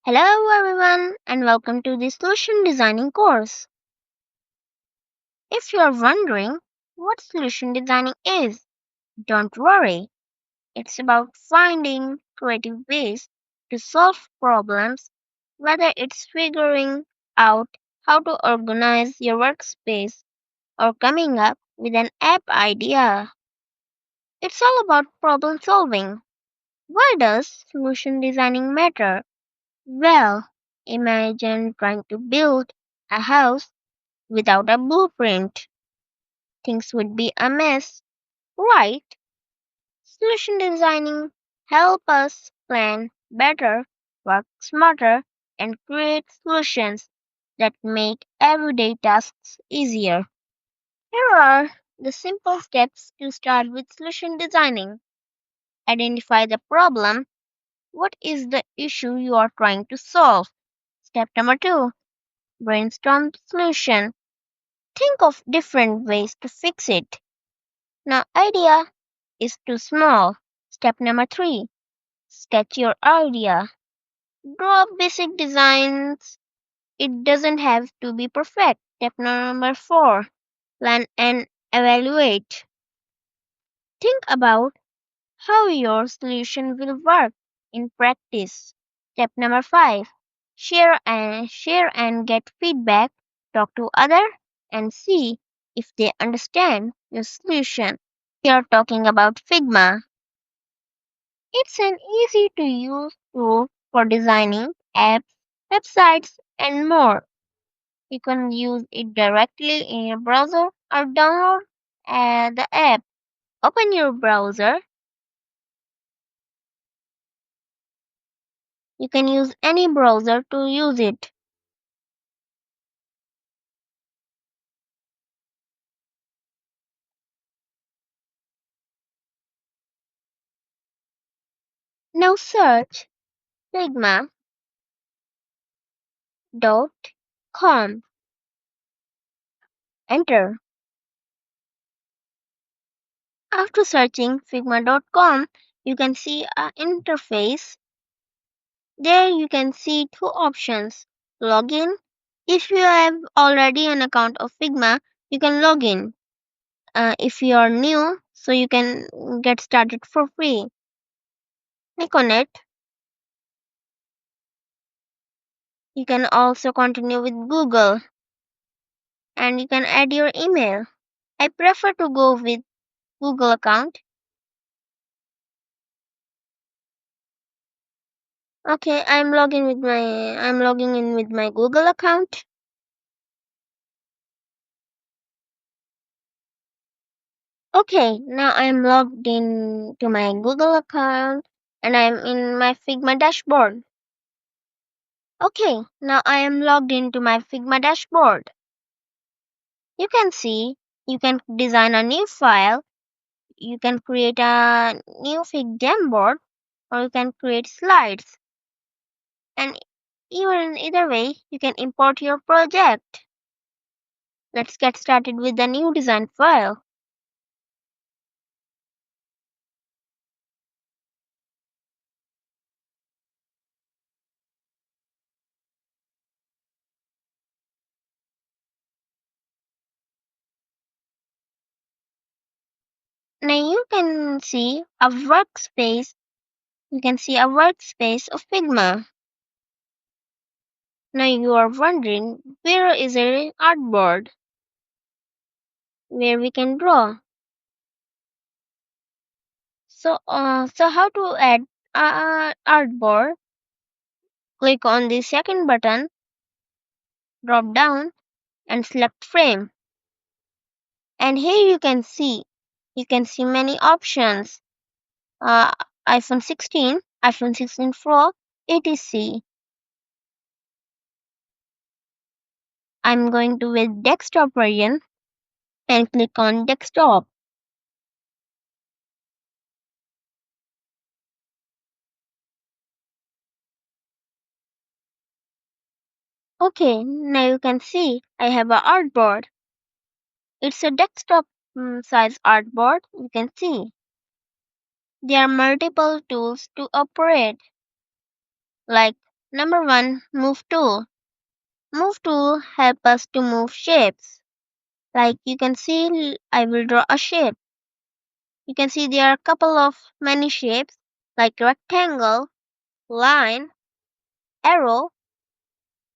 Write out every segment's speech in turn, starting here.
Hello everyone and welcome to the solution designing course. If you are wondering what solution designing is, don't worry. It's about finding creative ways to solve problems, whether it's figuring out how to organize your workspace or coming up with an app idea. It's all about problem solving. Why does solution designing matter? Well, imagine trying to build a house without a blueprint. Things would be a mess, right? Solution designing help us plan better, work smarter, and create solutions that make everyday tasks easier. Here are the simple steps to start with solution designing. Identify the problem. What is the issue you are trying to solve? Step number 2. Brainstorm solution. Think of different ways to fix it. Now, idea is too small. Step number 3. Sketch your idea. Draw basic designs. It doesn't have to be perfect. Step number 4. Plan and evaluate. Think about how your solution will work in practice. Step number 5. Share and get feedback. Talk to others and see if they understand your solution. We are talking about Figma. It's an easy to use tool for designing apps, websites, and more. You can use it directly in your browser or download the app. Open your browser. You can use any browser to use it. Now search figma.com. Enter. After searching figma.com, you can see an interface. There you can see two options. Login. If you have already an account of Figma, you can log in. If you are new, so you can get started for free. Click on it. You can also continue with Google and you can add your email. I prefer to go with Google account. Okay, I'm logging in with my Google account. Okay, now I'm logged in to my Google account and I'm in my Figma dashboard. Okay, now I am logged into my Figma dashboard. You can see you can design a new file, you can create a new Fig board, or you can create slides. And even either way, you can import your project. Let's get started with the new design file. Now you can see a workspace. You can see a workspace of Figma. Now you are wondering where is a artboard where we can draw. So how to add artboard? Click on the second button, drop down, and select frame. And here you can see many options. Uh, iPhone 16, iPhone 16 Pro, etc. I'm going to with desktop version and click on desktop. Okay, now you can see I have a artboard. It's a desktop size artboard. You can see there are multiple tools to operate like Number one, move tool. Move tool help us to move shapes. Like you can see, I will draw a shape. You can see there are a couple of many shapes like rectangle, line, arrow,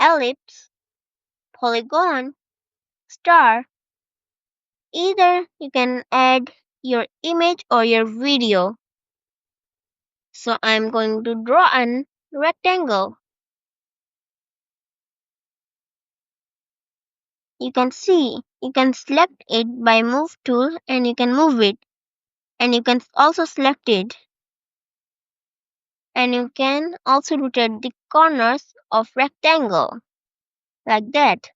ellipse, polygon, star. Either you can add your image or your video. So I'm going to draw an rectangle. You can see, you can select it by move tool and you can move it. And you can also select it. And you can also rotate the corners of rectangle like that.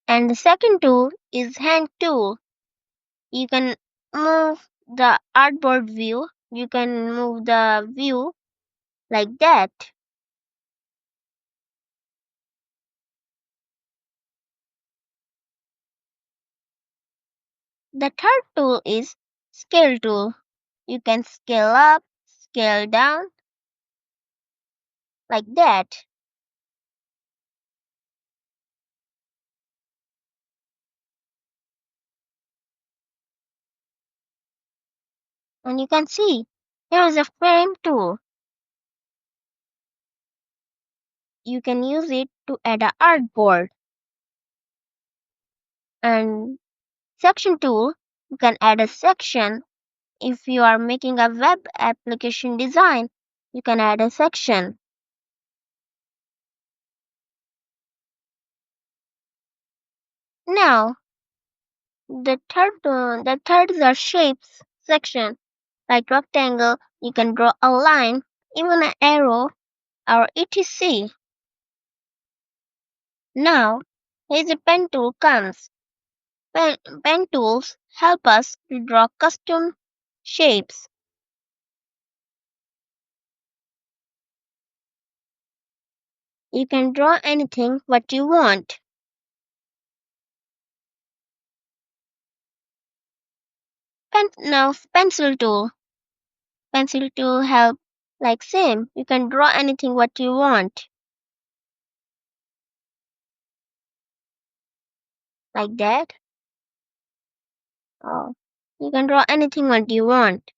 And the second tool is hand tool. You can move the artboard view. You can move the view like that. The third tool is scale tool. You can scale up, scale down like that. And you can see here is a frame tool. You can use it to add a artboard. And section tool, you can add a section. If you are making a web application design, you can add a section. Now, the third is our shapes section. Like rectangle, you can draw a line, even an arrow, or etc. Now, here's a pen tool comes. Pen tools help us to draw custom shapes. You can draw anything what you want. Now, pencil tool. Pencil tool help like same. You can draw anything what you want. Like that. Oh, you can draw anything what you want.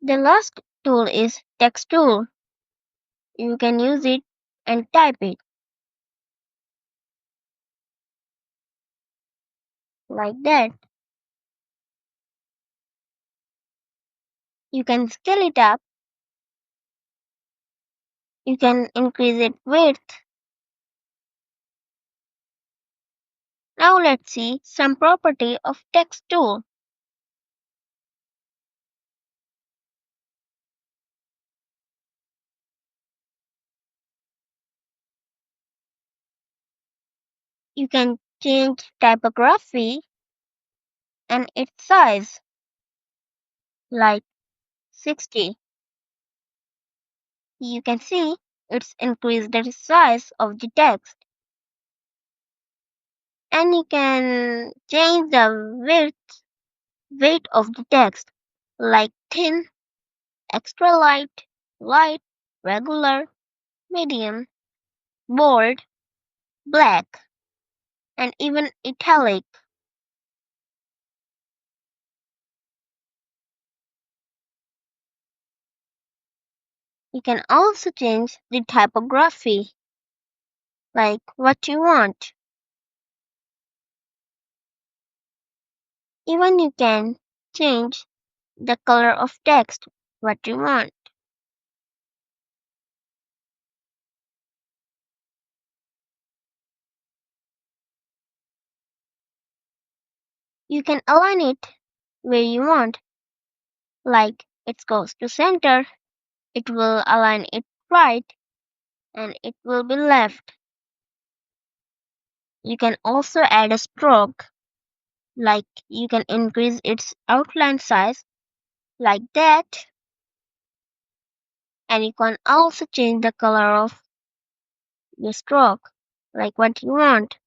The last tool is text tool. You can use it and type it like that. You can scale it up. You can increase its width. Now let's see some property of text tool. You can change typography and its size like 60. You can see it's increased the size of the text. And you can change the weight of the text like thin, extra light, light, regular, medium, bold, black, and even italic. You can also change the typography like what you want. Even you can change the color of text what you want. You can align it where you want, like it goes to center, it will align it right, and it will be left. You can also add a stroke, like you can increase its outline size like that, and you can also change the color of the stroke like what you want.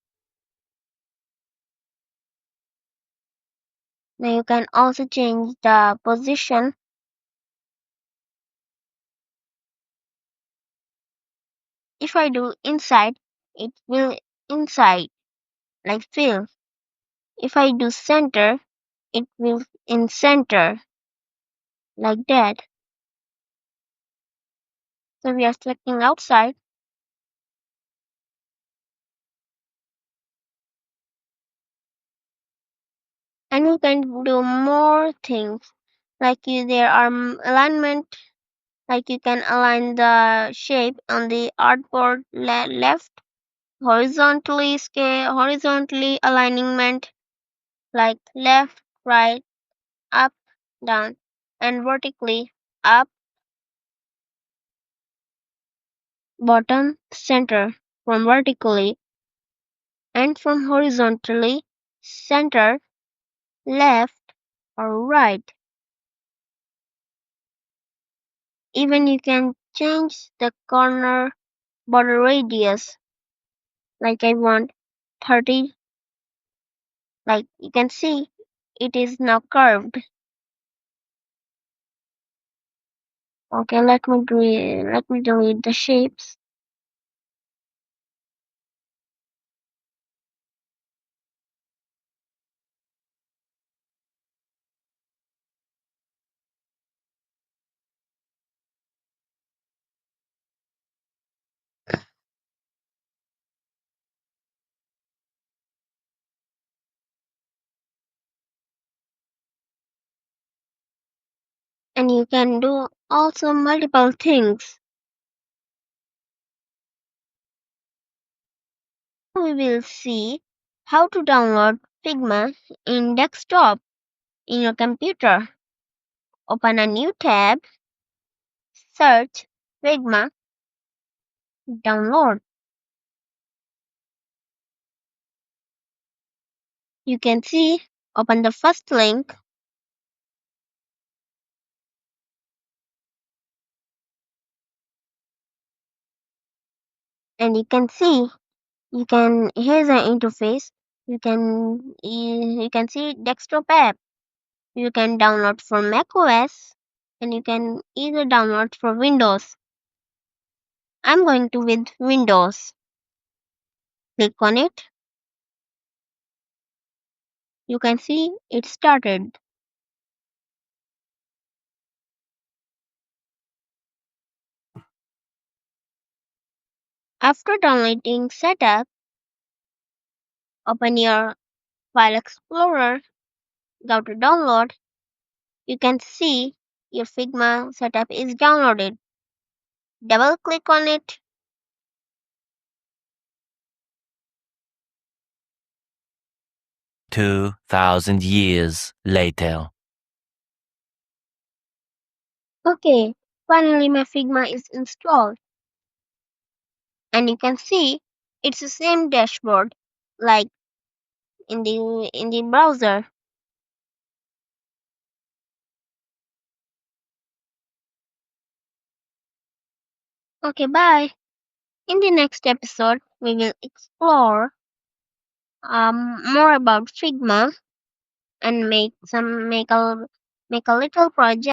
Now you can also change the position. If I do inside, it will inside like fill. If I do center, it will in center like that. So we are selecting outside, and you can do more things like there are alignment, like you can align the shape on the artboard left, horizontally alignment like left, right, up, down, and vertically up, bottom, center, from vertically and from horizontally, center, left, or right. Even you can change the corner border radius, like I want 30, like you can see it is now curved. Okay, let me delete the shapes. And you can do also multiple things. We will see how to download Figma in desktop in your computer. Open a new tab, search Figma, download. You can see, open the first link, and you can see, here's an interface. You can see desktop app. You can download for macOS, and you can either download for Windows. I'm going to with Windows. Click on it. You can see it started. After downloading setup, open your File Explorer, go to download. You can see your Figma setup is downloaded. Double click on it. 2,000 years later. Okay, finally my Figma is installed. And you can see it's the same dashboard like in the browser. Okay, bye. In the next episode, we will explore more about Figma and make a little project